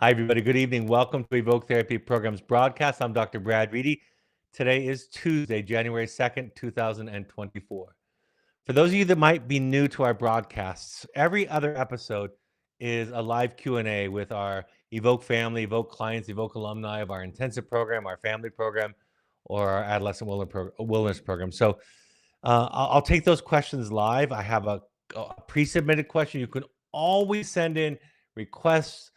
Hi, everybody. Good evening. Welcome to Evoke Therapy Program's broadcast. I'm Dr. Brad Reedy. Today is Tuesday, January 2nd, 2024. For those of you that might be new to our broadcasts, every other episode is a live Q&A with our Evoke family, Evoke clients, Evoke alumni of our intensive program, our family program, or our adolescent wellness program. So I'll take those questions live. I have a pre-submitted question. You can always send in requests,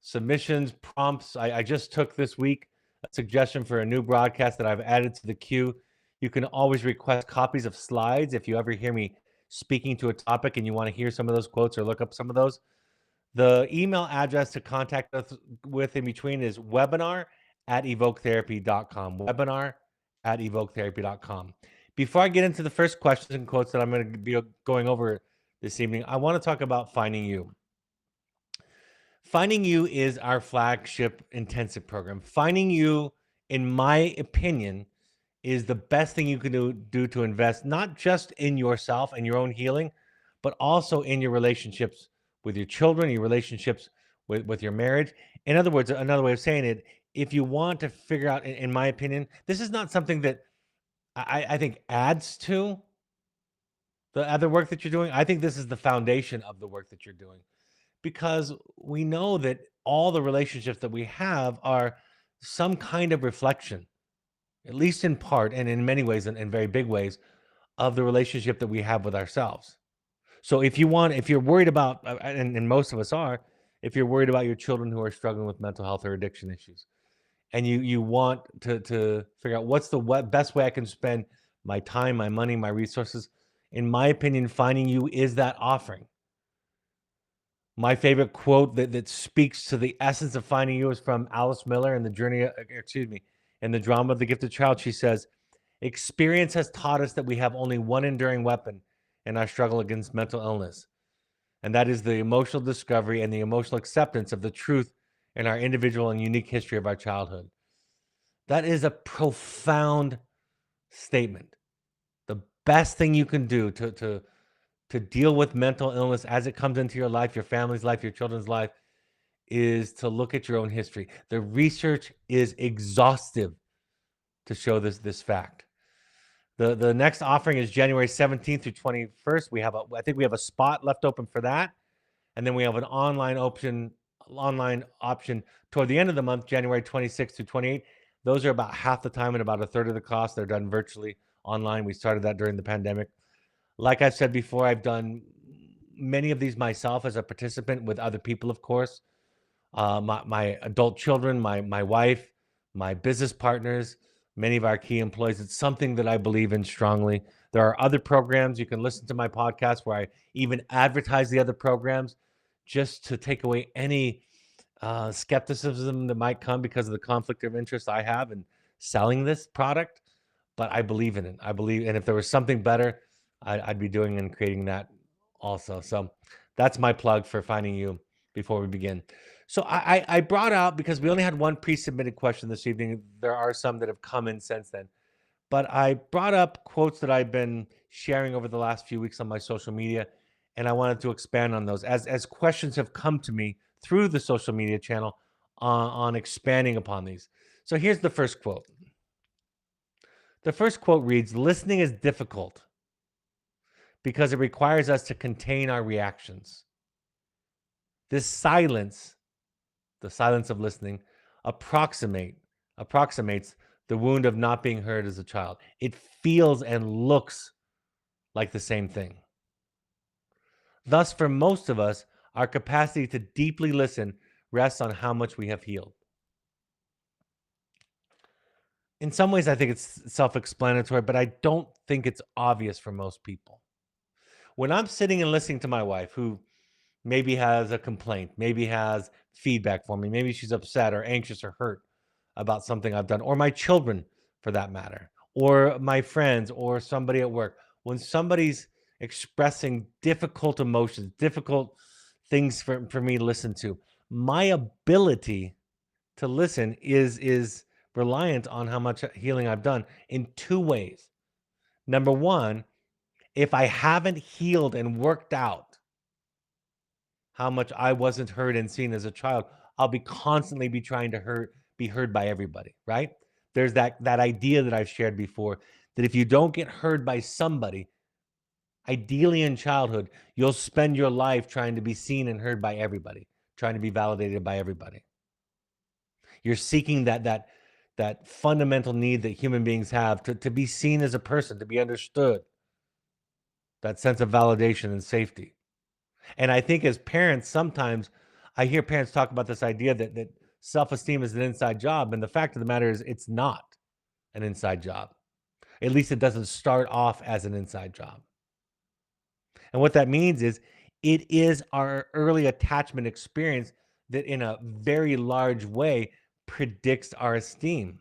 submissions, prompts. I just took this week a suggestion for a new broadcast that I've added to the queue. You can always request copies of slides if you ever hear me speaking to a topic and you want to hear some of those quotes or look up some of those. The email address to contact us with in between is webinar@evoketherapy.com. Webinar@evoketherapy.com. Before I get into the first questions and quotes that I'm going to be going over this evening, I want to talk about Finding You. Finding You is our flagship intensive program. Finding You, in my opinion, is the best thing you can do to invest not just in yourself and your own healing, but also in your relationships with your children, your relationships with your marriage. In other words, another way of saying it, if you want to figure out, in my opinion, this is not something that I think adds to the other work that you're doing. I think this is the foundation of the work that you're doing, because we know that all the relationships that we have are some kind of reflection, at least in part and in many ways and in very big ways, of the relationship that we have with ourselves. So if you're worried about, and most of us are, if you're worried about your children who are struggling with mental health or addiction issues, and you want to figure out what's the best way I can spend my time, my money, my resources, in my opinion, Finding You is that offering. My favorite quote that speaks to the essence of Finding You is from Alice Miller in in the drama of The Gifted Child. She says, "Experience has taught us that we have only one enduring weapon in our struggle against mental illness, and that is the emotional discovery and the emotional acceptance of the truth in our individual and unique history of our childhood." That is a profound statement. The best thing you can do to deal with mental illness as it comes into your life, your family's life, your children's life, is to look at your own history. The research is exhaustive to show this fact. The next offering is January 17th through 21st. I think we have a spot left open for that. And then we have an online option toward the end of the month, January 26th to 28th. Those are about half the time and about a third of the cost. They're done virtually online. We started that during the pandemic. Like I've said before, I've done many of these myself as a participant with other people, of course. My adult children, my wife, my business partners, many of our key employees. It's something that I believe in strongly. There are other programs. You can listen to my podcast where I even advertise the other programs, just to take away any skepticism that might come because of the conflict of interest I have in selling this product. But I believe in it. I believe, and if there was something better, I'd be doing and creating that also. So that's my plug for Finding You before we begin. So I brought out, because we only had one pre-submitted question this evening. There are some that have come in since then. But I brought up quotes that I've been sharing over the last few weeks on my social media, and I wanted to expand on those as questions have come to me through the social media channel on expanding upon these. So here's the first quote. The first quote reads, "Listening is difficult because it requires us to contain our reactions. This silence, the silence of listening, approximates the wound of not being heard as a child. It feels and looks like the same thing. Thus, for most of us, our capacity to deeply listen rests on how much we have healed." In some ways, I think it's self-explanatory, but I don't think it's obvious for most people. When I'm sitting and listening to my wife, who maybe has a complaint, maybe has feedback for me, maybe she's upset or anxious or hurt about something I've done, or my children for that matter, or my friends, or somebody at work, when somebody's expressing difficult emotions, difficult things for me to listen to, my ability to listen is reliant on how much healing I've done in two ways. Number one, if I haven't healed and worked out how much I wasn't heard and seen as a child, I'll be constantly be trying to be heard by everybody, right? There's that idea that I've shared before that if you don't get heard by somebody, ideally in childhood, you'll spend your life trying to be seen and heard by everybody, trying to be validated by everybody. You're seeking that fundamental need that human beings have to be seen as a person, to be understood, that sense of validation and safety. And I think as parents, sometimes I hear parents talk about this idea that self-esteem is an inside job. And the fact of the matter is it's not an inside job. At least it doesn't start off as an inside job. And what that means is it is our early attachment experience that in a very large way predicts our esteem,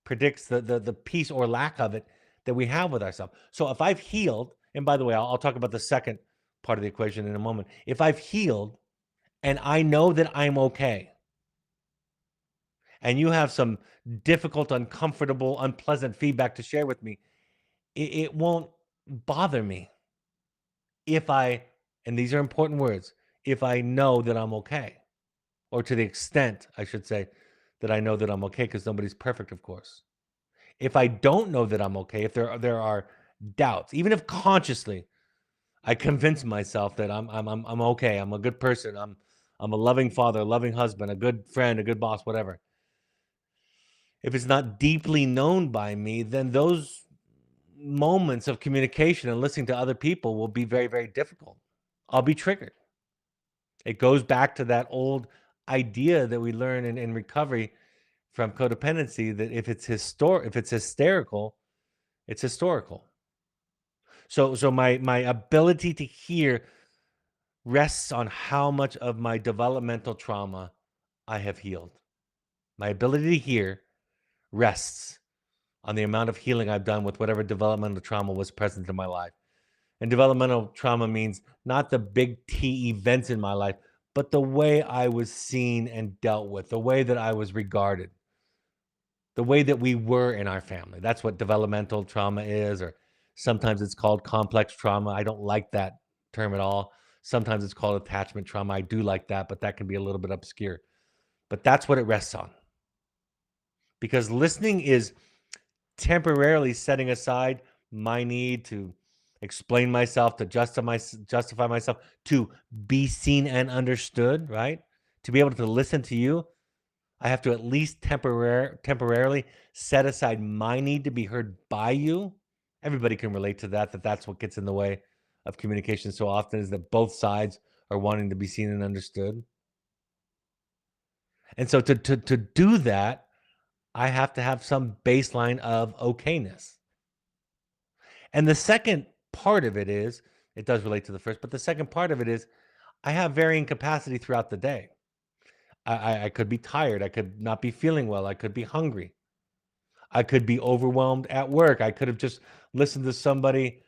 predicts the peace or lack of it that we have with ourselves. So if I've healed, and by the way, I'll talk about the second part of the equation in a moment. If I've healed and I know that I'm okay, and you have some difficult, uncomfortable, unpleasant feedback to share with me, it won't bother me if I, and these are important words, if I know that I'm okay, or to the extent, I should say, that I know that I'm okay, because nobody's perfect, of course. If I don't know that I'm okay, if there are doubts, even if consciously I convince myself that I'm okay, I'm a good person, I'm a loving father, a loving husband, a good friend, a good boss, whatever. If it's not deeply known by me, then those moments of communication and listening to other people will be very, very difficult. I'll be triggered. It goes back to that old idea that we learn in recovery from codependency that if it's hysterical, it's historical. So my ability to hear rests on how much of my developmental trauma I have healed. My ability to hear rests on the amount of healing I've done with whatever developmental trauma was present in my life. And developmental trauma means not the big T events in my life, but the way I was seen and dealt with, the way that I was regarded, the way that we were in our family. That's what developmental trauma is, or sometimes it's called complex trauma. I don't like that term at all. Sometimes it's called attachment trauma. I do like that, but that can be a little bit obscure. But that's what it rests on. Because listening is temporarily setting aside my need to explain myself, to justify myself, to be seen and understood, right? To be able to listen to you, I have to at least temporarily set aside my need to be heard by you. Everybody can relate to that, that's what gets in the way of communication so often, is that both sides are wanting to be seen and understood. And so to do that, I have to have some baseline of okayness. And the second part of it is, it does relate to the first, but the second part of it is I have varying capacity throughout the day. I could be tired. I could not be feeling well. I could be hungry. I could be overwhelmed at work. I could have just listened to somebody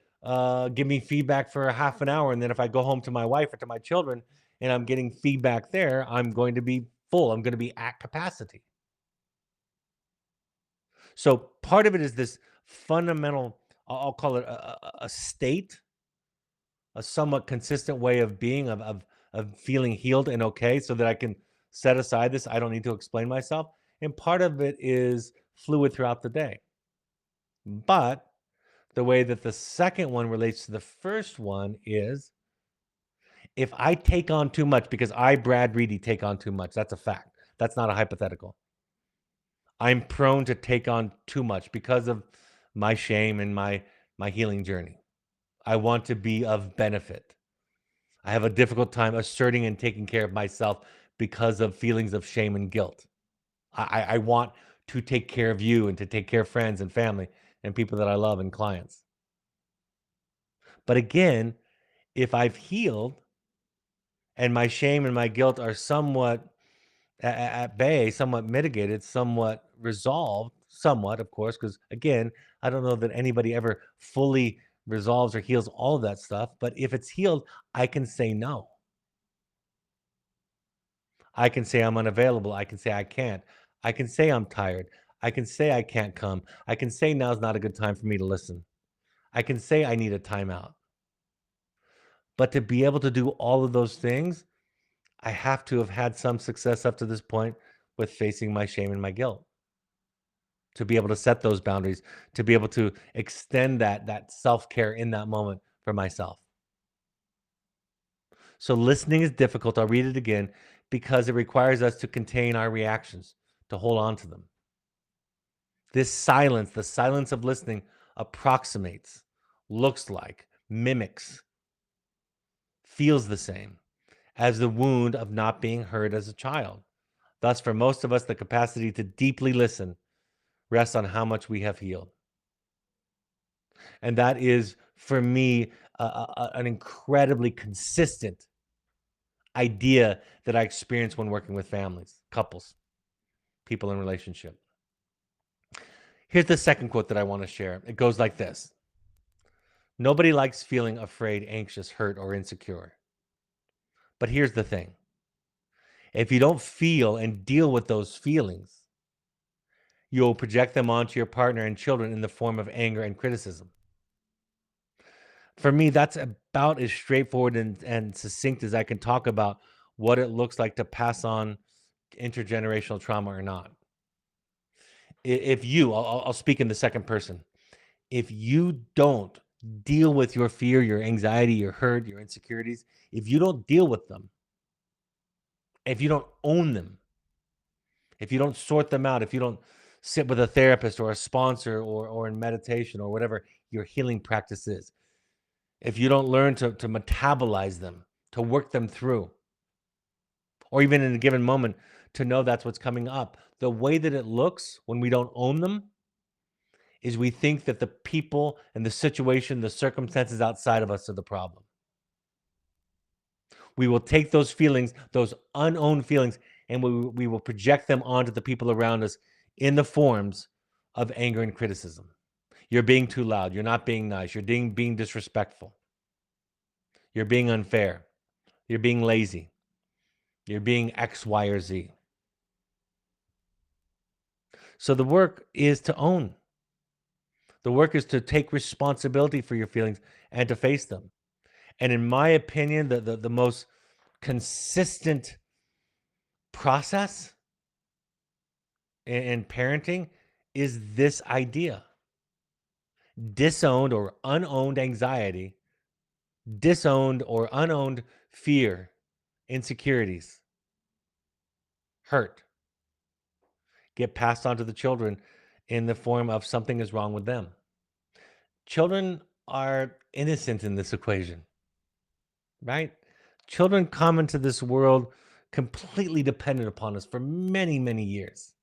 give me feedback for a half an hour. And then if I go home to my wife or to my children and I'm getting feedback there, I'm going to be full. I'm going to be at capacity. So part of it is this fundamental, I'll call it a state, a somewhat consistent way of being, of feeling healed and okay, so that I can set aside this. I don't need to explain myself. And part of it is fluid throughout the day. But the way that the second one relates to the first one is if I take on too much, because I, Brad Reedy, take on too much, that's a fact. That's not a hypothetical. I'm prone to take on too much because of my shame and my healing journey. I want to be of benefit. I have a difficult time asserting and taking care of myself because of feelings of shame and guilt. I want to take care of you and to take care of friends and family and people that I love and clients. But again, if I've healed and my shame and my guilt are somewhat at bay, somewhat mitigated, somewhat resolved, somewhat, of course, because again, I don't know that anybody ever fully resolves or heals all of that stuff. But if it's healed, I can say no. I can say I'm unavailable. I can say I can't. I can say I'm tired. I can say I can't come. I can say now's not a good time for me to listen. I can say I need a timeout. But to be able to do all of those things, I have to have had some success up to this point with facing my shame and my guilt to be able to set those boundaries, to be able to extend that self-care in that moment for myself. So listening is difficult. I'll read it again because it requires us to contain our reactions, to hold on to them. This silence, the silence of listening, approximates, looks like, mimics, feels the same as the wound of not being heard as a child. Thus, for most of us, the capacity to deeply listen rests on how much we have healed. And that is, for me, an incredibly consistent idea that I experience when working with families, couples, people in relationship. Here's the second quote that I want to share. It goes like this: nobody likes feeling afraid, anxious, hurt, or insecure. But here's the thing: if you don't feel and deal with those feelings, you'll project them onto your partner and children in the form of anger and criticism. For me, that's about as straightforward and succinct as I can talk about what it looks like to pass on intergenerational trauma or not. If you, I'll speak in the second person. If you don't deal with your fear, your anxiety, your hurt, your insecurities, if you don't deal with them, if you don't own them, if you don't sort them out, if you don't sit with a therapist or a sponsor or in meditation or whatever your healing practice is, if you don't learn to metabolize them, to work them through, or even in a given moment to know that's what's coming up, the way that it looks when we don't own them is we think that the people and the situation, the circumstances outside of us are the problem. We will take those feelings, those unowned feelings, and we will project them onto the people around us in the forms of anger and criticism. You're being too loud. You're not being nice. You're being disrespectful. You're being unfair. You're being lazy. You're being X, Y, or Z. So the work is to own. The work is to take responsibility for your feelings and to face them. And in my opinion, the most consistent process in parenting is this idea: disowned or unowned anxiety, disowned or unowned fear, insecurities, hurt get passed on to the children in the form of something is wrong with them. Children are innocent in this equation, right? Children come into this world completely dependent upon us for many, many years.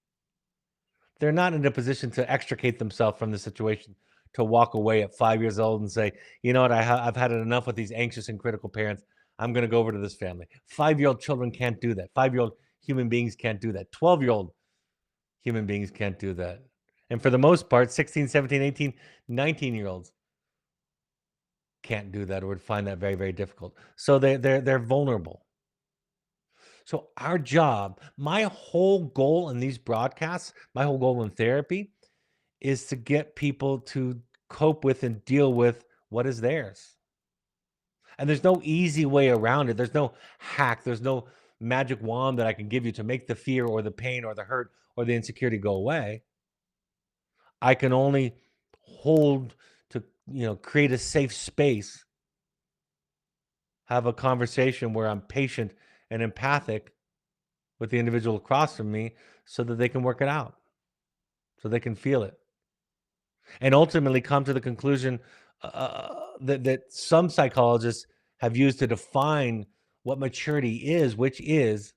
They're not in a position to extricate themselves from the situation, to walk away at 5 years old and say, you know what, I've had it enough with these anxious and critical parents. I'm going to go over to this family. 5-year-old children can't do that. 5-year-old human beings can't do that. 12-year-old human beings can't do that. And for the most part, 16, 17, 18, 19-year-olds can't do that or would find that very, very difficult. So they're vulnerable. So our job, my whole goal in these broadcasts, my whole goal in therapy is to get people to cope with and deal with what is theirs. And there's no easy way around it. There's no hack. There's no magic wand that I can give you to make the fear or the pain or the hurt or the insecurity go away. I can only hold to, create a safe space, have a conversation where I'm patient and empathic with the individual across from me so that they can work it out, so they can feel it, and ultimately come to the conclusion that some psychologists have used to define what maturity is, which is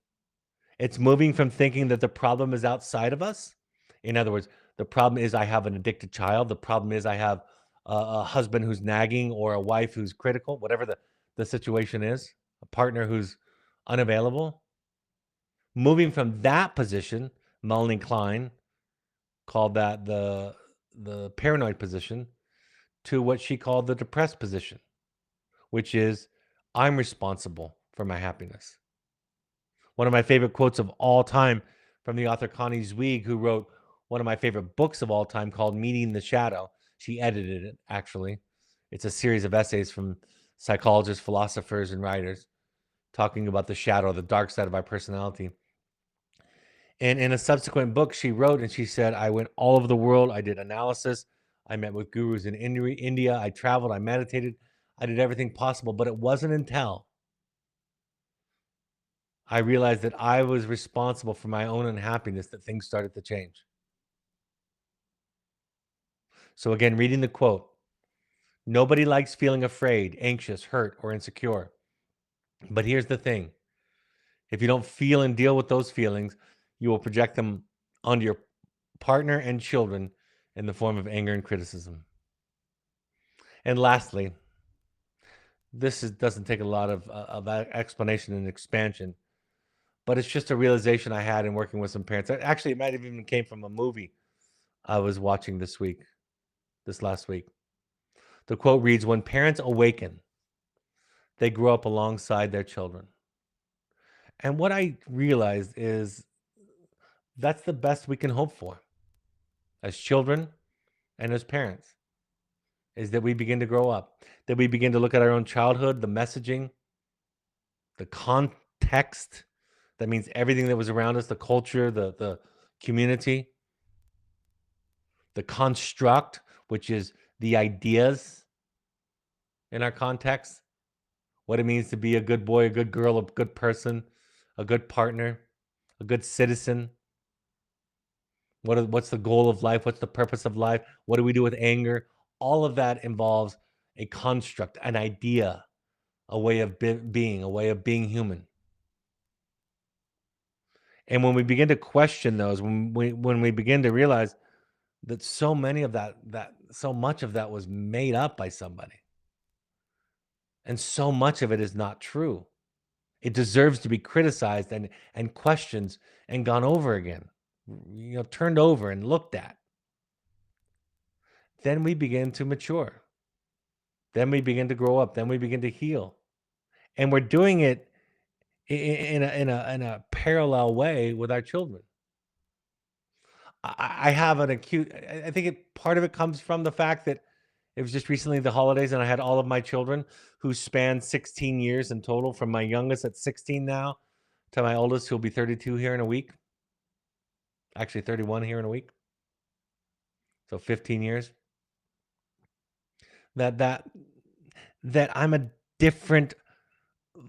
it's moving from thinking that the problem is outside of us. In other words, the problem is I have an addicted child. The problem is I have a husband who's nagging or a wife who's critical, whatever the situation is, a partner who's unavailable. Moving from that position, Melanie Klein called that the paranoid position, to what she called the depressed position, which is I'm responsible for my happiness. One of my favorite quotes of all time from the author Connie Zweig, who wrote one of my favorite books of all time called Meeting the Shadow. She edited it, actually. It's a series of essays from psychologists, philosophers, and writers talking about the shadow, the dark side of our personality. And in a subsequent book, she wrote and she said, I went all over the world. I did analysis. I met with gurus in India. I traveled. I meditated. I did everything possible. But it wasn't until I realized that I was responsible for my own unhappiness that things started to change. So, again, reading the quote, nobody likes feeling afraid, anxious, hurt, or insecure. But here's the thing, if you don't feel and deal with those feelings, you will project them onto your partner and children in the form of anger and criticism. And lastly, doesn't take a lot of explanation and expansion, but it's just a realization I had in working with some parents. Actually, it might have even came from a movie I was watching this last week. The quote reads, when parents awaken, they grow up alongside their children. And what I realized is that's the best we can hope for as children and as parents, is that we begin to grow up, that we begin to look at our own childhood, the messaging, the context. That means everything that was around us, the culture, the community, the construct, which is the ideas in our context, what it means to be a good boy, a good girl, a good person, a good partner, a good citizen. What's the goal of life? What's the purpose of life? What do we do with anger? All of that involves a construct, an idea, a way of being, a way of being human. And when we begin to question those, when we begin to realize that so many of that so much of that was made up by somebody, and so much of it is not true. It deserves to be criticized and questioned and gone over again, turned over and looked at. Then we begin to mature. Then we begin to grow up. Then we begin to heal, and we're doing it in a parallel way with our children. I have an acute. I think part of it comes from the fact that it was just recently the holidays, and I had all of my children who span 16 years in total, from my youngest at 16 now to my oldest who'll be 32 here in a week. Actually, 31 here in a week. So 15 years. That I'm a different,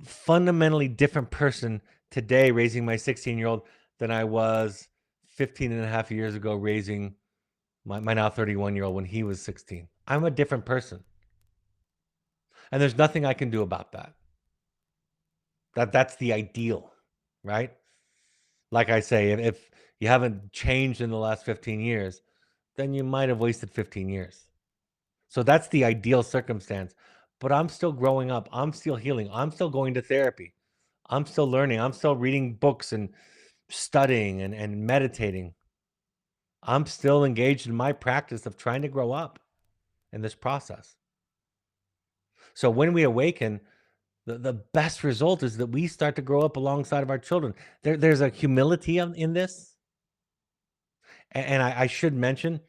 fundamentally different person today raising my 16-year-old than I was 15 and a half years ago raising my now 31-year-old when he was 16. I'm a different person. And there's nothing I can do about that. That's the ideal, right? Like I say, if you haven't changed in the last 15 years, then you might have wasted 15 years. So that's the ideal circumstance. But I'm still growing up. I'm still healing. I'm still going to therapy. I'm still learning. I'm still reading books and studying and meditating. I'm still engaged in my practice of trying to grow up in this process. So when we awaken, the best result is that we start to grow up alongside of our children. There's a humility in this. And I should mention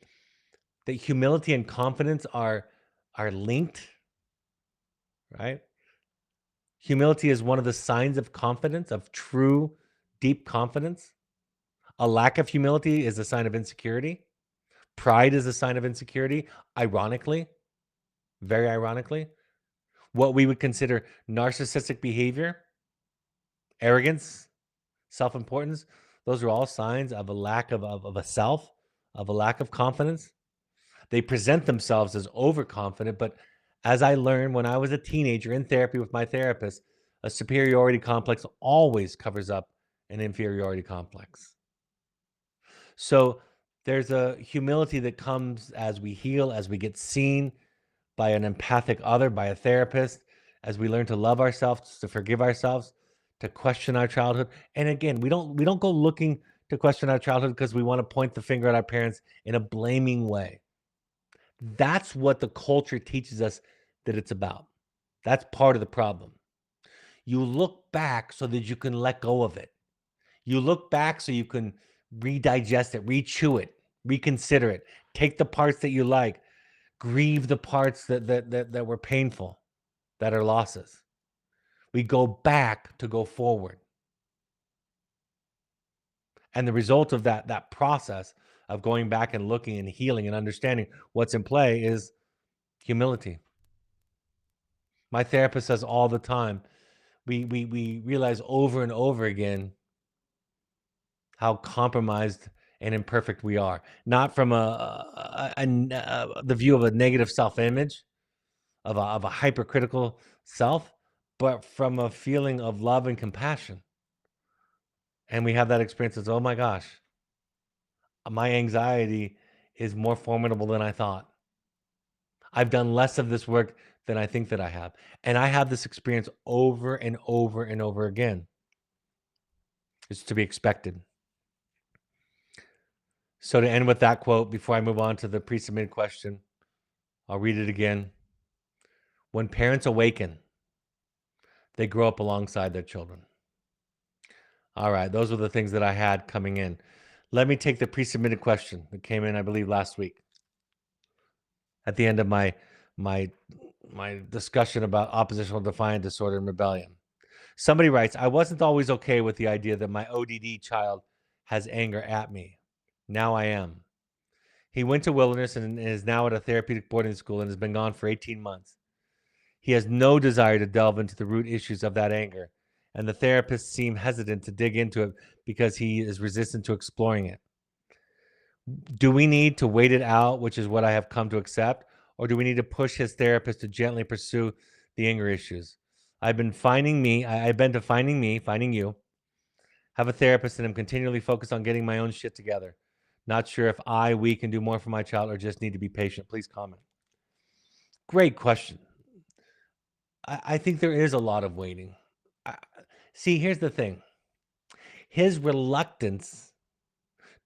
that humility and confidence are linked, right? Humility is one of the signs of confidence, of true, deep confidence. A lack of humility is a sign of insecurity. Pride is a sign of insecurity. Ironically, very ironically, what we would consider narcissistic behavior, arrogance, self-importance, those are all signs of a lack of a self, of a lack of confidence. They present themselves as overconfident, but as I learned when I was a teenager in therapy with my therapist, a superiority complex always covers up an inferiority complex. So there's a humility that comes as we heal, as we get seen by an empathic other, by a therapist, as we learn to love ourselves, to forgive ourselves, to question our childhood. And again, we don't go looking to question our childhood because we want to point the finger at our parents in a blaming way. That's what the culture teaches us that it's about. That's part of the problem. You look back so that you can let go of it. You look back so you can redigest it, rechew it, reconsider it, take the parts that you like, grieve the parts that were painful, that are losses. We go back to go forward. And the result of that process of going back and looking and healing and understanding what's in play is humility. My therapist says all the time, we realize over and over again how compromised and imperfect we are. Not from the view of a negative self-image, of a hypercritical self, but from a feeling of love and compassion. And we have that experience as, oh my gosh, my anxiety is more formidable than I thought. I've done less of this work than I think that I have. And I have this experience over and over and over again. It's to be expected. So to end with that quote, before I move on to the pre-submitted question, I'll read it again. When parents awaken, they grow up alongside their children. All right, those were the things that I had coming in. Let me take the pre-submitted question that came in, I believe, last week. At the end of my discussion about oppositional defiant disorder and rebellion. Somebody writes, I wasn't always okay with the idea that my ODD child has anger at me. Now I am. He went to Wilderness and is now at a therapeutic boarding school and has been gone for 18 months. He has no desire to delve into the root issues of that anger, and the therapists seem hesitant to dig into it because he is resistant to exploring it. Do we need to wait it out, which is what I have come to accept, or do we need to push his therapist to gently pursue the anger issues? I've been finding you, have a therapist, and I'm continually focused on getting my own shit together. Not sure if we can do more for my child or just need to be patient. Please comment. Great question. I think there is a lot of waiting. See, here's the thing. His reluctance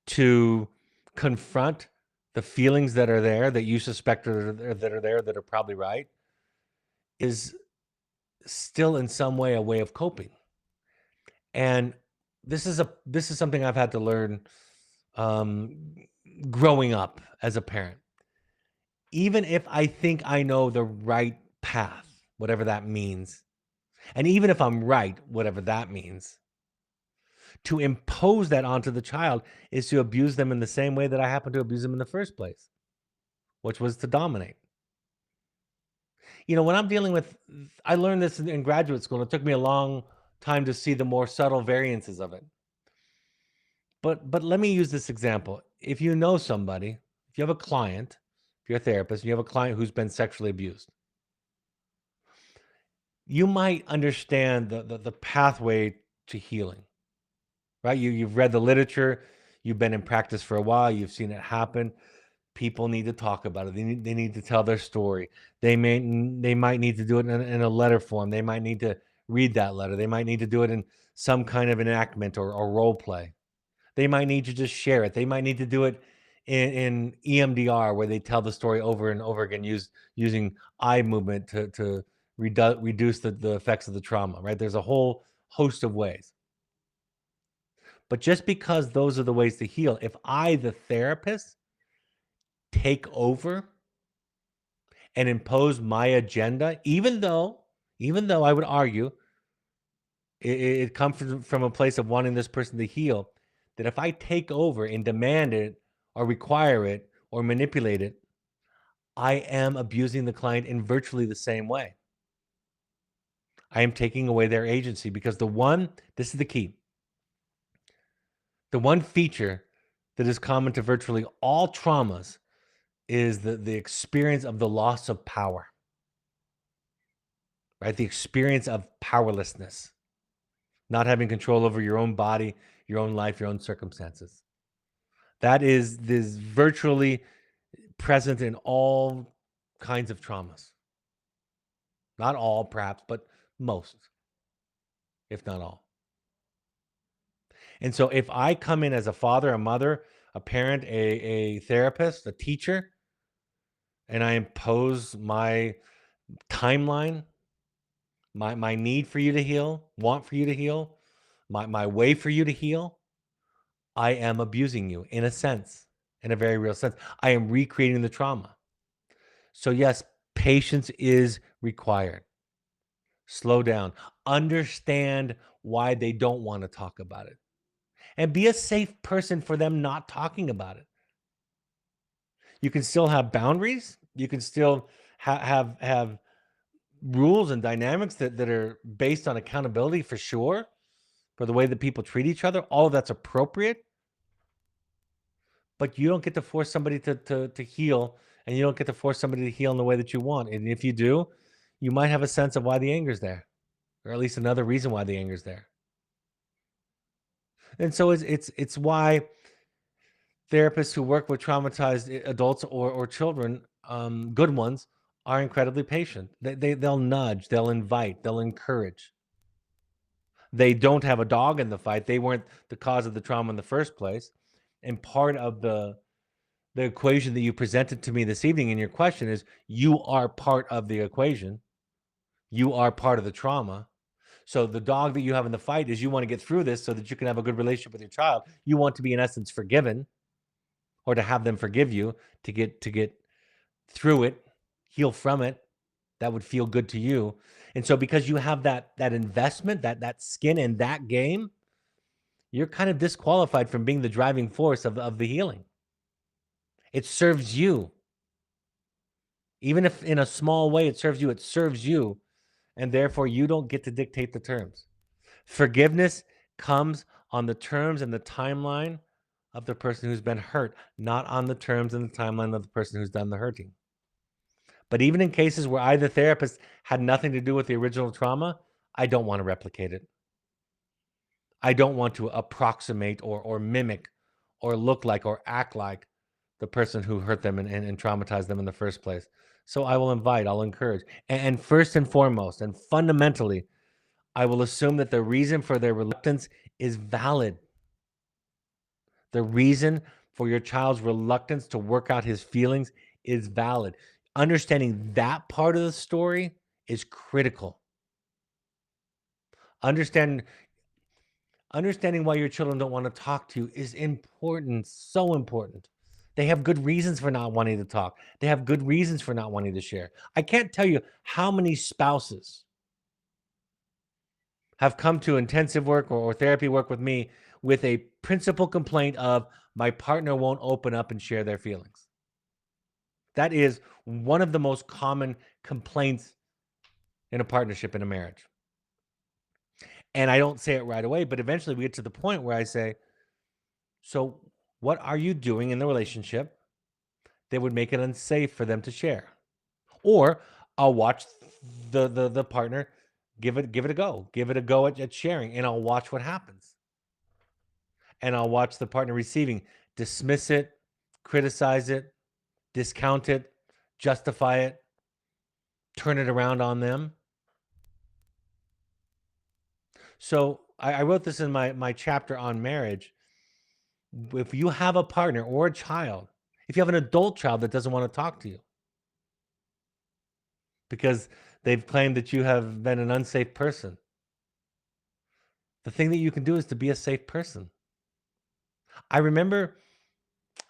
to confront the feelings that are there that you suspect that are probably right is still in some way a way of coping. And this is something I've had to learn growing up as a parent. Even if I think I know the right path, whatever that means, and even if I'm right, whatever that means, to impose that onto the child is to abuse them in the same way that I happened to abuse them in the first place, which was to dominate. You know, when I'm dealing with, I learned this in graduate school. It took me a long time to see the more subtle variances of it. But let me use this example. If you know somebody, if you have a client, if you're a therapist, and you have a client who's been sexually abused, you might understand the pathway to healing, right? You've read the literature, you've been in practice for a while, you've seen it happen. People need to talk about it. They need to tell their story. They might need to do it in a letter form. They might need to read that letter. They might need to do it in some kind of enactment or role play. They might need to just share it. They might need to do it in EMDR, where they tell the story over and over again, using eye movement to reduce the effects of the trauma, right? There's a whole host of ways. But just because those are the ways to heal, if I, the therapist, take over and impose my agenda, even though I would argue it comes from a place of wanting this person to heal, that if I take over and demand it or require it or manipulate it, I am abusing the client in virtually the same way. I am taking away their agency because this is the key. The one feature that is common to virtually all traumas is the experience of the loss of power, right? The experience of powerlessness, not having control over your own body, your own life, your own circumstances. That is virtually present in all kinds of traumas. Not all, perhaps, but most, if not all. And so if I come in as a father, a mother, a parent, a therapist, a teacher, and I impose my timeline, my need for you to heal, want for you to heal, my way for you to heal, I am abusing you in a sense, in a very real sense. I am recreating the trauma. So yes, patience is required. Slow down. Understand why they don't want to talk about it, and be a safe person for them not talking about it. You can still have boundaries. You can still have rules and dynamics that are based on accountability for sure, for the way that people treat each other. All of that's appropriate, but you don't get to force somebody to heal, and you don't get to force somebody to heal in the way that you want. And if you do, you might have a sense of why the anger's there, or at least another reason why the anger's there. And so it's why therapists who work with traumatized adults or children, good ones, are incredibly patient. They'll nudge, they'll invite, they'll encourage. They don't have a dog in the fight. They weren't the cause of the trauma in the first place. And part of the equation that you presented to me this evening in your question is you are part of the equation. You are part of the trauma. So the dog that you have in the fight is you want to get through this so that you can have a good relationship with your child. You want to be in essence forgiven, or to have them forgive you, to get through it, heal from it. That would feel good to you. And so because you have that investment, that skin in that game, you're kind of disqualified from being the driving force of the healing. It serves you. Even if in a small way it serves you, and therefore you don't get to dictate the terms. Forgiveness comes on the terms and the timeline of the person who's been hurt, not on the terms and the timeline of the person who's done the hurting. But even in cases where either therapist had nothing to do with the original trauma, I don't want to replicate it. I don't want to approximate or mimic or look like or act like the person who hurt them and traumatized them in the first place. So I will invite, I'll encourage. And first and foremost, and fundamentally, I will assume that the reason for their reluctance is valid. The reason for your child's reluctance to work out his feelings is valid. Understanding that part of the story is critical. Understand Understanding why your children don't want to talk to you is important, so important. They have good reasons for not wanting to talk. They have good reasons for not wanting to share. I can't tell you how many spouses have come to intensive work or therapy work with me with a principal complaint of my partner won't open up and share their feelings. That is one of the most common complaints in a partnership, in a marriage. And I don't say it right away, but eventually we get to the point where I say, so what are you doing in the relationship that would make it unsafe for them to share? Or I'll watch the partner give it a go. Give it a go at sharing, and I'll watch what happens. And I'll watch the partner receiving, dismiss it, criticize it, discount it, justify it, turn it around on them. So I wrote this in my chapter on marriage. If you have a partner or a child, if you have an adult child that doesn't want to talk to you because they've claimed that you have been an unsafe person, the thing that you can do is to be a safe person. I remember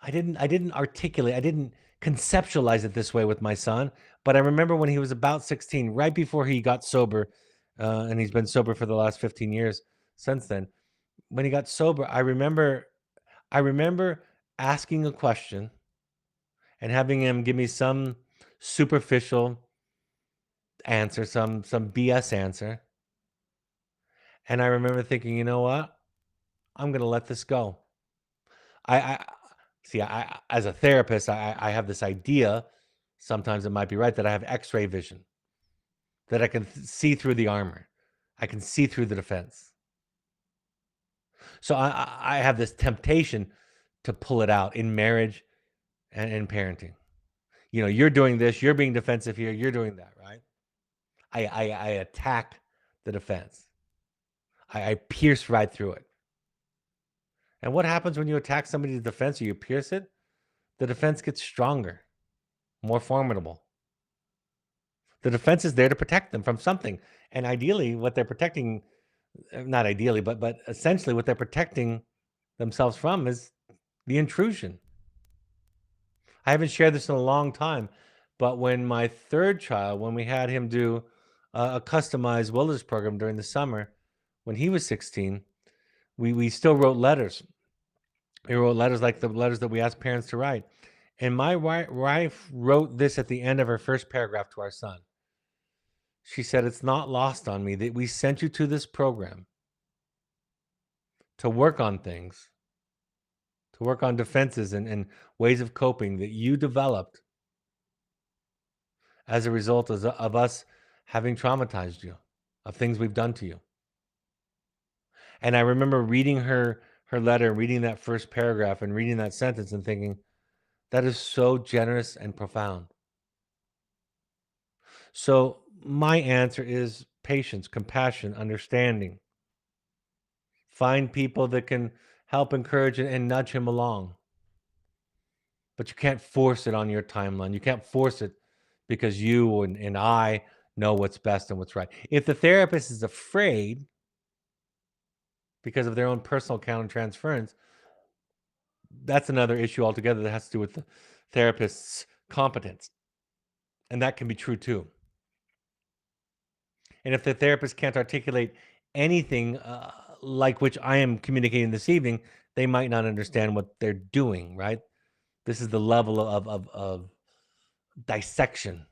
I didn't articulate, I didn't conceptualize it this way with my son, but I remember when he was about 16, right before he got sober, and he's been sober for the last 15 years since then. When he got sober, I remember asking a question and having him give me some superficial answer, some BS answer. And I remember thinking, you know what? I'm gonna let this go. I see. I as a therapist, I have this idea. Sometimes it might be right that I have X-ray vision, that I can see through the armor, I can see through the defense. So I have this temptation to pull it out in marriage and in parenting. You're doing this, you're being defensive here, you're doing that, right? I attack the defense. I pierce right through it. And what happens when you attack somebody's defense or you pierce it? The defense gets stronger, more formidable. The defense is there to protect them from something. And ideally, what they're protecting, not ideally, but essentially what they're protecting themselves from is the intrusion. I haven't shared this in a long time, but when my third child, when we had him do a customized wilderness program during the summer when he was 16. We still wrote letters. We wrote letters like the letters that we asked parents to write. And my wife wrote this at the end of her first paragraph to our son. She said, "It's not lost on me that we sent you to this program to work on things, to work on defenses and ways of coping that you developed as a result of us having traumatized you, of things we've done to you." And I remember reading her letter, reading that first paragraph and reading that sentence and thinking, that is so generous and profound. So my answer is patience, compassion, understanding. Find people that can help encourage and nudge him along. But you can't force it on your timeline. You can't force it because you and I know what's best and what's right. If the therapist is afraid because of their own personal countertransference, that's another issue altogether that has to do with the therapist's competence. And that can be true too. And if the therapist can't articulate anything like which I am communicating this evening, they might not understand what they're doing, right? This is the level of dissection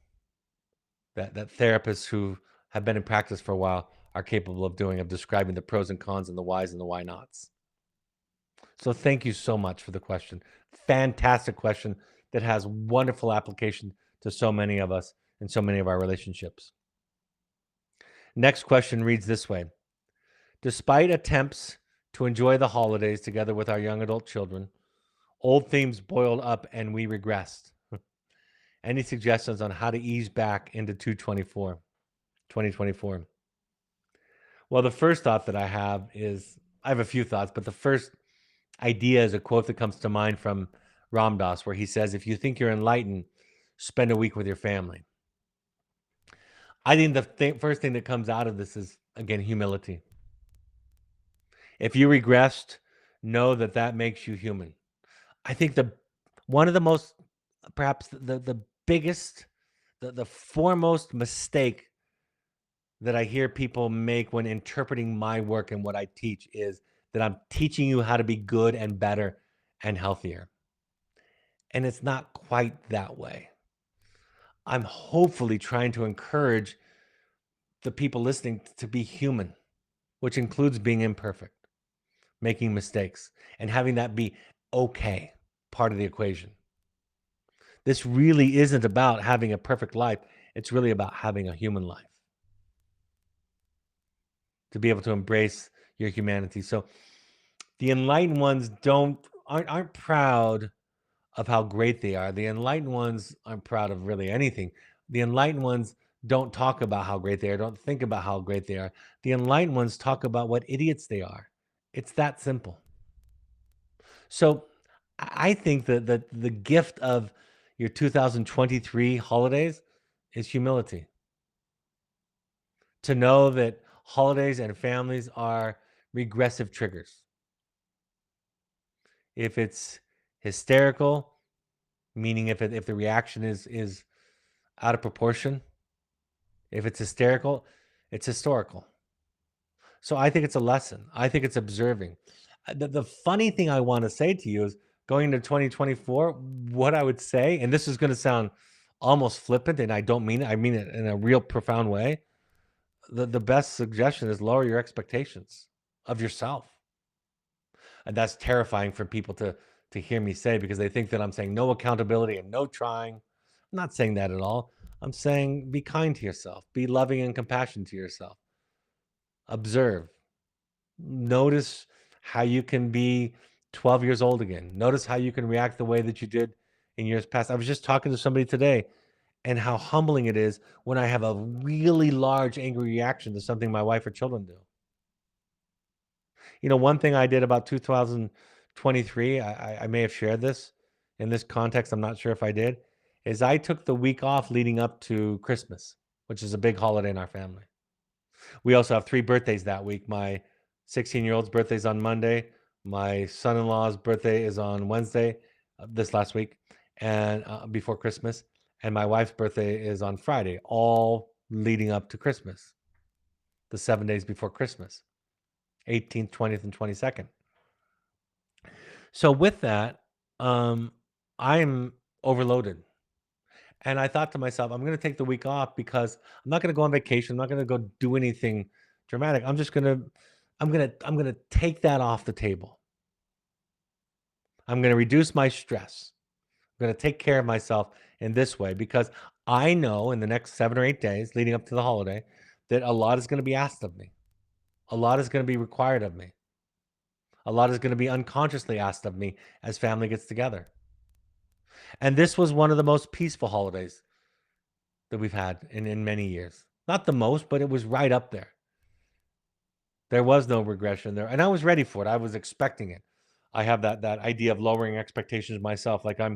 that therapists who have been in practice for a while are capable of doing, of describing the pros and cons and the whys and the why nots. So thank you so much for the question. Fantastic question that has wonderful application to so many of us and so many of our relationships. Next question reads this way. Despite attempts to enjoy the holidays together with our young adult children, old themes boiled up and we regressed. Any suggestions on how to ease back into 2024? Well, the first thought that I have a few thoughts, but the first idea is a quote that comes to mind from Ram Dass, where he says, if you think you're enlightened, spend a week with your family. I think the first thing that comes out of this is, again, humility. If you regressed, know that that makes you human. I think one of the most, perhaps the biggest, the foremost mistake that I hear people make when interpreting my work and what I teach is that I'm teaching you how to be good and better and healthier. And it's not quite that way. I'm hopefully trying to encourage the people listening to be human, which includes being imperfect, making mistakes, and having that be okay, part of the equation. This really isn't about having a perfect life. It's really about having a human life. To be able to embrace your humanity. So the enlightened ones aren't proud of how great they are. The enlightened ones aren't proud of really anything. The enlightened ones don't talk about how great they are, don't think about how great they are. The enlightened ones talk about what idiots they are. It's that simple. So I think that the gift of your 2023 holidays is humility. To know that holidays and families are regressive triggers. If it's hysterical, meaning if the reaction is out of proportion, if it's hysterical, it's historical. So I think it's a lesson. I think it's observing. The funny thing I want to say to you is going into 2024, what I would say, and this is going to sound almost flippant, and I don't mean it. I mean it in a real profound way. The best suggestion is lower your expectations of yourself. And that's terrifying for people to hear me say, because they think that I'm saying no accountability and no trying. I'm not saying that at all. I'm saying be kind to yourself, be loving and compassionate to yourself. Observe. Notice how you can be 12 years old again. Notice how you can react the way that you did in years past. I was just talking to somebody today, and how humbling it is when I have a really large angry reaction to something my wife or children do. You know, one thing I did about 2023, I may have shared this in this context, I'm not sure if I did, is I took the week off leading up to Christmas, which is a big holiday in our family. We also have 3 birthdays that week. My 16-year-old's birthday is on Monday. My son-in-law's birthday is on Wednesday, this last week, and before Christmas. And my wife's birthday is on Friday, all leading up to Christmas, the 7 days before Christmas, 18th, 20th, and 22nd. So with that, I'm overloaded. And I thought to myself, I'm going to take the week off because I'm not going to go on vacation. I'm not going to go do anything dramatic. I'm going to take that off the table. I'm going to reduce my stress. I'm going to take care of myself in this way because I know in the next 7 or 8 days leading up to the holiday that a lot is going to be asked of me. A lot is going to be required of me. A lot is going to be unconsciously asked of me as family gets together. And this was one of the most peaceful holidays that we've had in many years. Not the most, but it was right up there. There was no regression there, and I was ready for it. I was expecting it. I have that idea of lowering expectations myself. Like uh,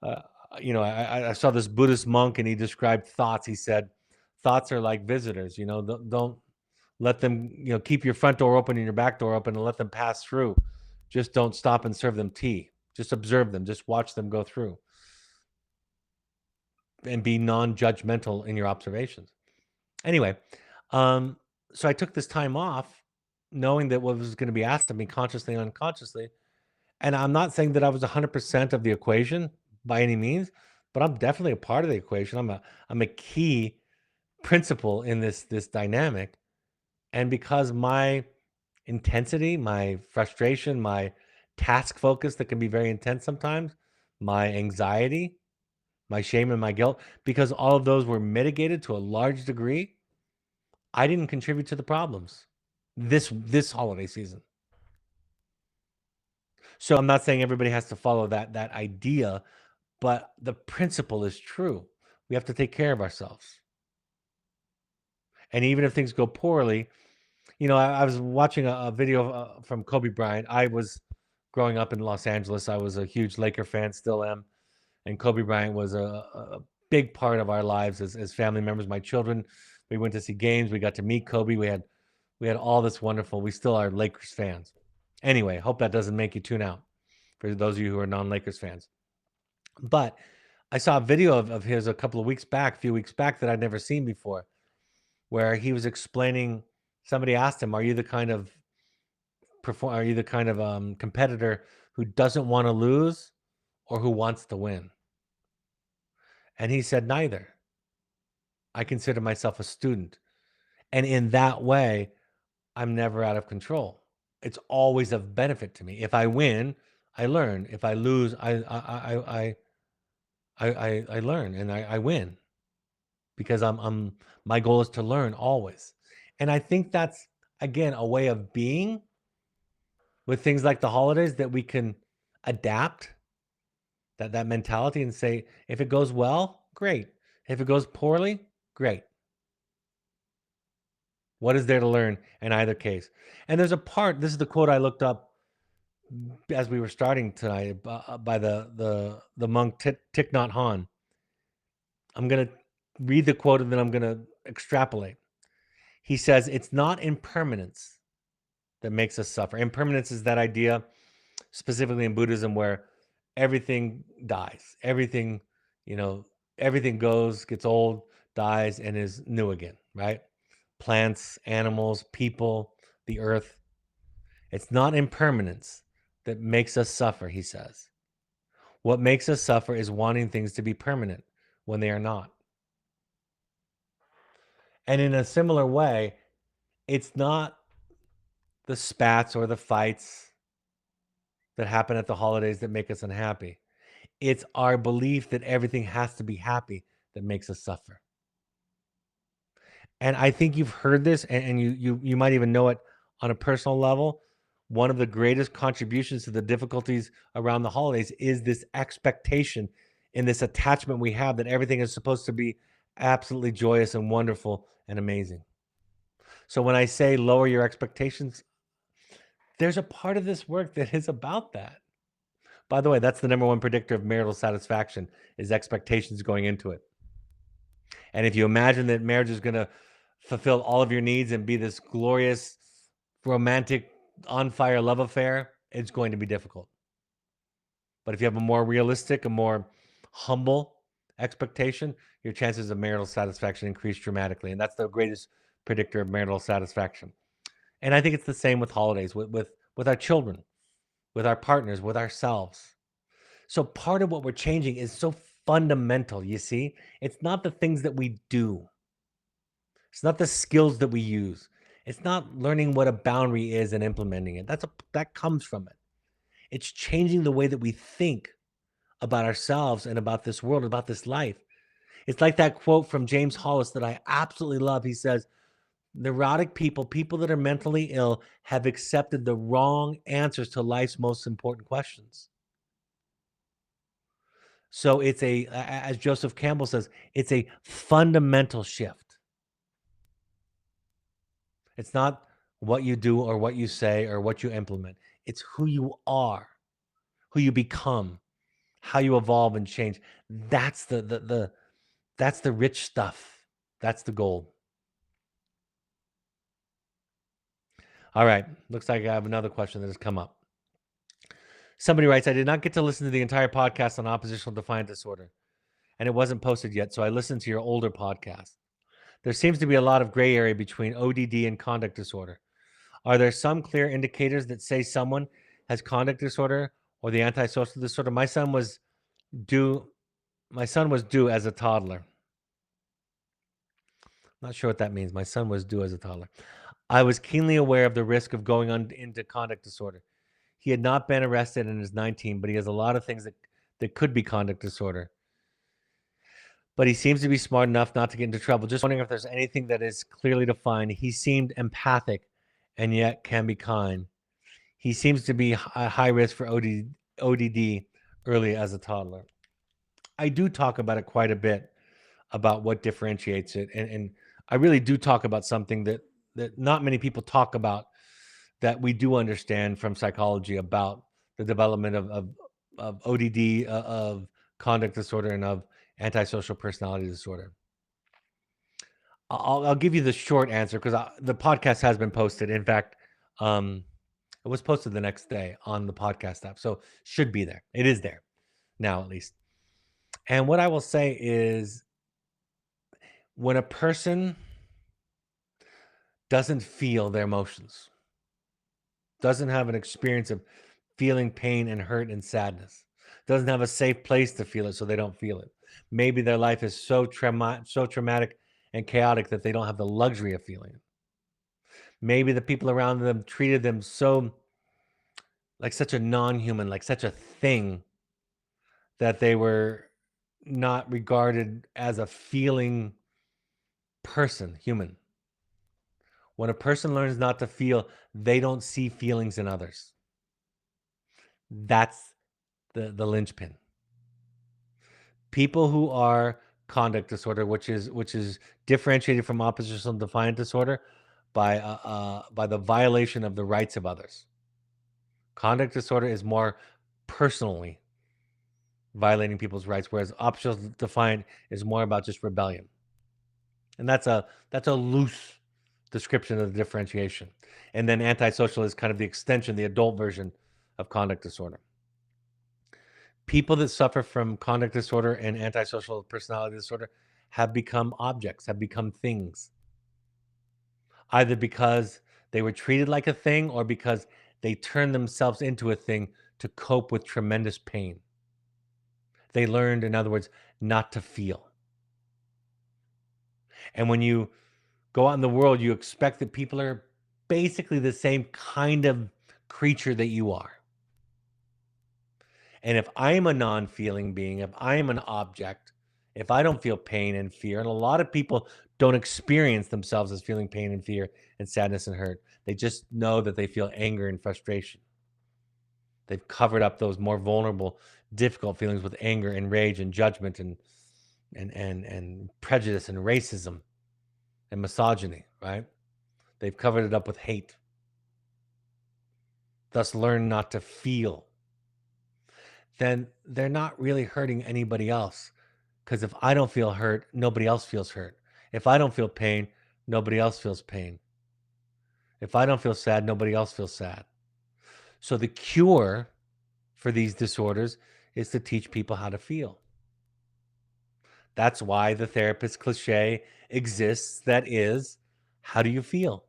I saw this Buddhist monk, and he described thoughts. He said, "Thoughts are like visitors. Don't let them. Keep your front door open and your back door open, and let them pass through. Just don't stop and serve them tea. Just observe them. Just watch them go through, and be non-judgmental in your observations." Anyway, so I took this time off knowing that what was going to be asked of me consciously and unconsciously. And I'm not saying that I was 100% of the equation by any means, but I'm definitely a part of the equation. I'm a key principle in this dynamic. And because my intensity, my frustration, my task focus that can be very intense sometimes, my anxiety, my shame and my guilt, because all of those were mitigated to a large degree, I didn't contribute to the problems this holiday season. So I'm not saying everybody has to follow that idea, but the principle is true. We have to take care of ourselves. And even if things go poorly, I was watching a video from Kobe Bryant. I was growing up in Los Angeles. I was a huge Laker fan, still am. And Kobe Bryant was a big part of our lives as family members. My children, we went to see games. We got to meet Kobe. We had all this wonderful. We still are Lakers fans. Anyway, hope that doesn't make you tune out for those of you who are non-Lakers fans. But I saw a video of his a few weeks back that I'd never seen before, where he was explaining. Somebody asked him, "Are you the kind of competitor who doesn't want to lose or who wants to win?" And he said, "Neither. I consider myself a student, and in that way, I'm never out of control. It's always of benefit to me. If I win, I learn. If I lose, I learn and I win because my goal is to learn always." And I think that's again a way of being with things like the holidays that we can adapt that mentality and say, if it goes well, great. If it goes poorly, great. What is there to learn in either case? And there's a part, this is the quote I looked up as we were starting tonight by the monk Thich Nhat Hanh. I'm going to read the quote and then I'm going to extrapolate. He says, "It's not impermanence that makes us suffer." Impermanence is that idea, specifically in Buddhism, where everything dies. You know, everything gets old, dies, and is new again, right? Plants, animals, people, the earth. It's not impermanence that makes us suffer, he says. What makes us suffer is wanting things to be permanent when they are not. And in a similar way, it's not the spats or the fights that happen at the holidays that make us unhappy. It's our belief that everything has to be happy that makes us suffer. And I think you've heard this, and you might even know it on a personal level. One of the greatest contributions to the difficulties around the holidays is this expectation and this attachment we have that everything is supposed to be absolutely joyous and wonderful and amazing. So when I say lower your expectations, there's a part of this work that is about that. By the way, that's the number one predictor of marital satisfaction is expectations going into it. And if you imagine that marriage is going to fulfill all of your needs and be this glorious, romantic, on fire love affair, it's going to be difficult. But if you have a more realistic, a more humble expectation, your chances of marital satisfaction increase dramatically. And that's the greatest predictor of marital satisfaction. And I think it's the same with holidays, with our children, with our partners, with ourselves. So part of what we're changing is so fundamental, you see? It's not the things that we do. It's not the skills that we use. It's not learning what a boundary is and implementing it. That comes from it. It's changing the way that we think about ourselves and about this world, about this life. It's like that quote from James Hollis that I absolutely love. He says, neurotic people, people that are mentally ill, have accepted the wrong answers to life's most important questions. So it's as Joseph Campbell says, it's a fundamental shift. It's not what you do or what you say or what you implement. It's who you are, who you become, how you evolve and change. That's that's the rich stuff. That's the gold. All right. Looks like I have another question that has come up. Somebody writes, I did not get to listen to the entire podcast on oppositional defiant disorder, and it wasn't posted yet, so I listened to your older podcast. There seems to be a lot of gray area between ODD and conduct disorder. Are there some clear indicators that say someone has conduct disorder or the antisocial disorder? My son was due as a toddler. Not sure what that means. My son was due as a toddler. I was keenly aware of the risk of going into conduct disorder. He had not been arrested and is 19, but he has a lot of things that could be conduct disorder. But he seems to be smart enough not to get into trouble. Just wondering if there's anything that is clearly defined. He seemed empathic and yet can be kind. He seems to be at high risk for ODD early as a toddler. I do talk about it quite a bit, about what differentiates it. And I really do talk about something that not many people talk about, that we do understand from psychology about the development of ODD, of conduct disorder, and of antisocial personality disorder. I'll give you the short answer because the podcast has been posted. In fact, it was posted the next day on the podcast app, so should be there. It is there now, at least. And what I will say is, when a person doesn't feel their emotions, doesn't have an experience of feeling pain and hurt and sadness, doesn't have a safe place to feel it so they don't feel it. Maybe their life is so traumatic and chaotic that they don't have the luxury of feeling it. Maybe the people around them treated them so, like such a non-human, like such a thing, that they were not regarded as a feeling person, human. When a person learns not to feel, they don't see feelings in others. That's the linchpin. People who are conduct disorder, which is differentiated from oppositional defiant disorder by the violation of the rights of others. Conduct disorder is more personally violating people's rights, whereas oppositional defiant is more about just rebellion. And that's a loose description of the differentiation. And then antisocial is kind of the extension, the adult version of conduct disorder. People that suffer from conduct disorder and antisocial personality disorder have become objects, have become things, either because they were treated like a thing or because they turned themselves into a thing to cope with tremendous pain. They learned, in other words, not to feel. And when you go out in the world, you expect that people are basically the same kind of creature that you are. And if I'm a non-feeling being, if I am an object, if I don't feel pain and fear, and a lot of people don't experience themselves as feeling pain and fear and sadness and hurt. They just know that they feel anger and frustration. They've covered up those more vulnerable, difficult feelings with anger and rage and judgment and prejudice and racism and misogyny, right? They've covered it up with hate. Thus learn not to feel. Then they're not really hurting anybody else. Because if I don't feel hurt, nobody else feels hurt. If I don't feel pain, nobody else feels pain. If I don't feel sad, nobody else feels sad. So the cure for these disorders is to teach people how to feel. That's why the therapist cliche exists. That is, how do you feel?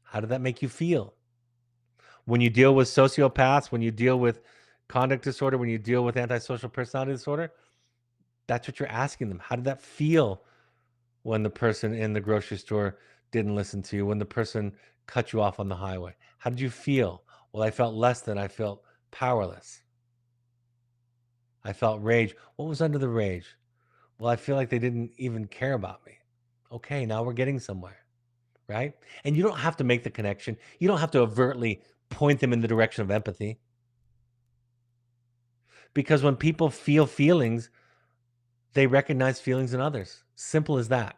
How did that make you feel? When you deal with sociopaths, when you deal with conduct disorder, when you deal with antisocial personality disorder, that's what you're asking them. How did that feel when the person in the grocery store didn't listen to you, when the person cut you off on the highway? How did you feel? Well, I felt less than, I felt powerless. I felt rage. What was under the rage? Well, I feel like they didn't even care about me. Okay, now we're getting somewhere, right? And you don't have to make the connection. You don't have to overtly point them in the direction of empathy, because when people feel feelings, they recognize feelings in others. Simple as that.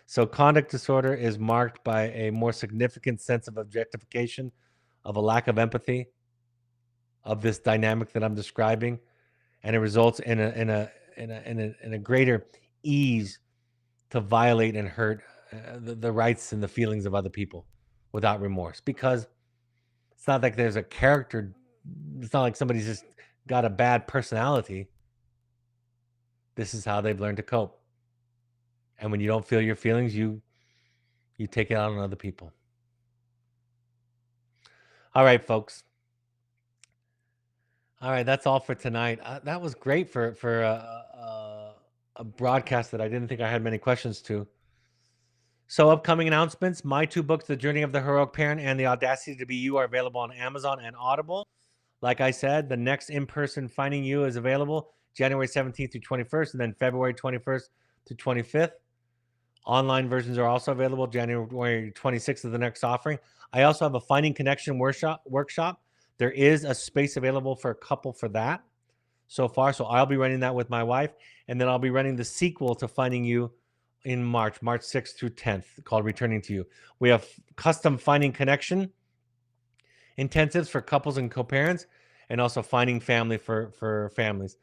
So, conduct disorder is marked by a more significant sense of objectification, of a lack of empathy, of this dynamic that I'm describing, and it results in a greater ease to violate and hurt the rights and the feelings of other people without remorse, because it's not like there's a character. It's not like somebody's just got a bad personality. This is how they've learned to cope. And when you don't feel your feelings, you take it out on other people. All right, folks. All right, that's all for tonight. That was great for a broadcast that I didn't think I had many questions to. So, upcoming announcements: my two books, The Journey of the Heroic Parent and The Audacity to Be You, are available on Amazon and Audible. Like I said, the next in-person Finding You is available January 17th through 21st, and then February 21st to 25th. Online versions are also available January 26th of the next offering. I also have a Finding Connection workshop. There is a space available for a couple for that so far. So I'll be running that with my wife. And then I'll be running the sequel to Finding You in March 6th through 10th, called Returning to You. We have custom Finding Connection intensives for couples and co-parents, and also Finding Family for families.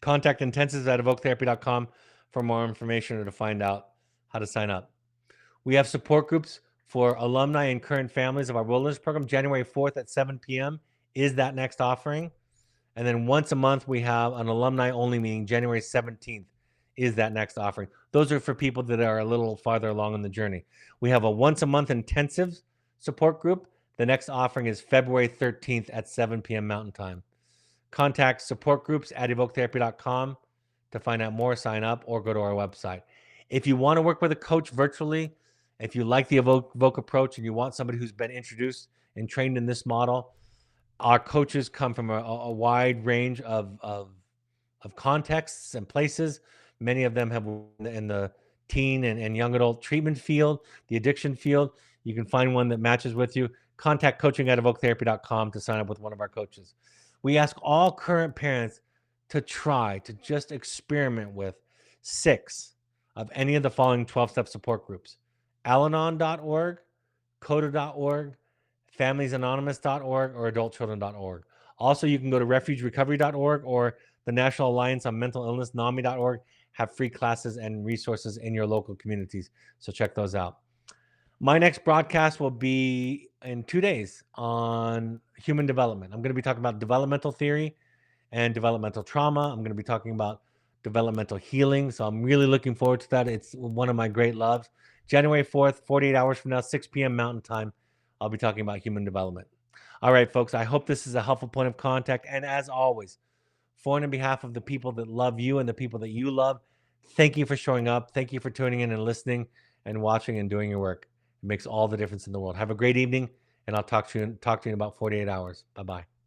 Contact intensives at evoketherapy.com for more information or to find out how to sign up. We have support groups for alumni and current families of our wilderness program. January 4th at 7 p.m. is that next offering. And then once a month, we have an alumni only meeting. January 17th is that next offering. Those are for people that are a little farther along in the journey. We have a once a month intensive support group. The next offering is February 13th at 7 p.m. Mountain Time. Contact support groups at evoketherapy.com to find out more, sign up, or go to our website. If you want to work with a coach virtually, if you like the Evoke approach and you want somebody who's been introduced and trained in this model, our coaches come from a wide range of contexts and places. Many of them have in the teen and young adult treatment field, the addiction field. You can find one that matches with you. Contact coaching at evoketherapy.com to sign up with one of our coaches. We ask all current parents to try to just experiment with 6 of any of the following 12-step support groups: Al-Anon.org, CODA.org, FamiliesAnonymous.org, or AdultChildren.org. Also, you can go to RefugeRecovery.org or the National Alliance on Mental Illness, NAMI.org, have free classes and resources in your local communities. So check those out. My next broadcast will be in 2 days on human development. I'm going to be talking about developmental theory and developmental trauma. I'm going to be talking about developmental healing. So I'm really looking forward to that. It's one of my great loves. January 4th, 48 hours from now, 6 p.m. Mountain Time, I'll be talking about human development. All right, folks, I hope this is a helpful point of contact. And as always, for and on behalf of the people that love you and the people that you love, thank you for showing up. Thank you for tuning in and listening and watching and doing your work. It makes all the difference in the world. Have a great evening, and I'll talk to you in about 48 hours. Bye-bye.